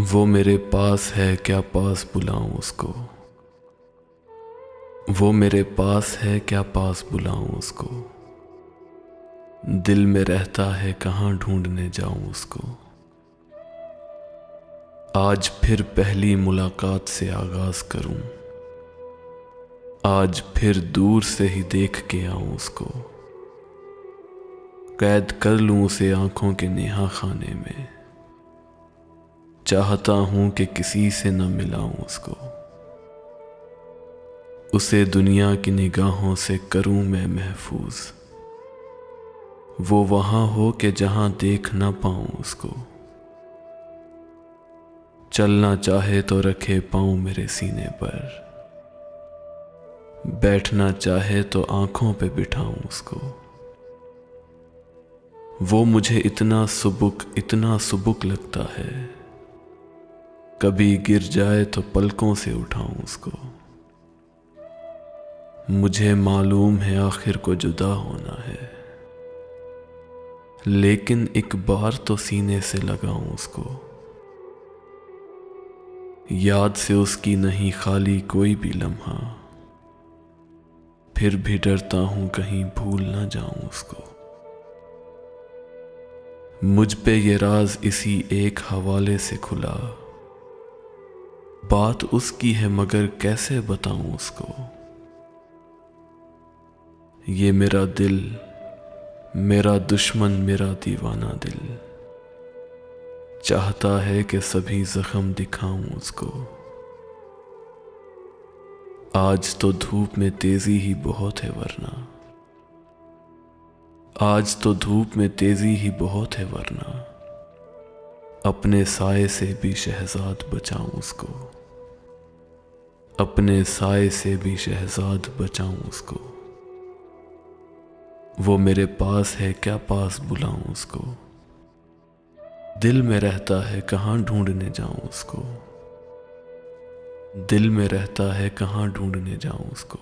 वो मेरे पास है क्या पास बुलाऊं उसको। वो मेरे पास है क्या पास बुलाऊं उसको। दिल में रहता है कहाँ ढूंढने जाऊं उसको। आज फिर पहली मुलाकात से आगाज करूं। आज फिर दूर से ही देख के आऊं उसको। कैद कर लूं उसे आंखों के नेहा खाने में। चाहता हूं कि किसी से न मिलाऊं उसको। उसे दुनिया की निगाहों से करूं मैं महफूज। वो वहां हो के जहां देख ना पाऊं उसको। चलना चाहे तो रखे पाऊं मेरे सीने पर। बैठना चाहे तो आंखों पे बिठाऊं उसको। वो मुझे इतना सुबुक लगता है। कभी गिर जाए तो पलकों से उठाऊं उसको। मुझे मालूम है आखिर को जुदा होना है, लेकिन एक बार तो सीने से लगाऊं उसको। याद से उसकी नहीं खाली कोई भी लम्हा। फिर भी डरता हूं कहीं भूल ना जाऊं उसको। मुझ पे ये राज इसी एक हवाले से खुला। बात उसकी है मगर कैसे बताऊं उसको। ये मेरा दिल, मेरा दुश्मन, मेरा दीवाना दिल चाहता है कि सभी जख्म दिखाऊं उसको। आज तो धूप में तेजी ही बहुत है वरना। आज तो धूप में तेजी ही बहुत है वरना। अपने साए से भी शहजाद बचाऊं उसको। अपने साए से भी शहजाद बचाऊं उसको। वो मेरे पास है क्या पास बुलाऊं उसको। दिल में रहता है कहाँ ढूंढने जाऊं उसको। दिल में रहता है कहाँ ढूंढने जाऊं उसको।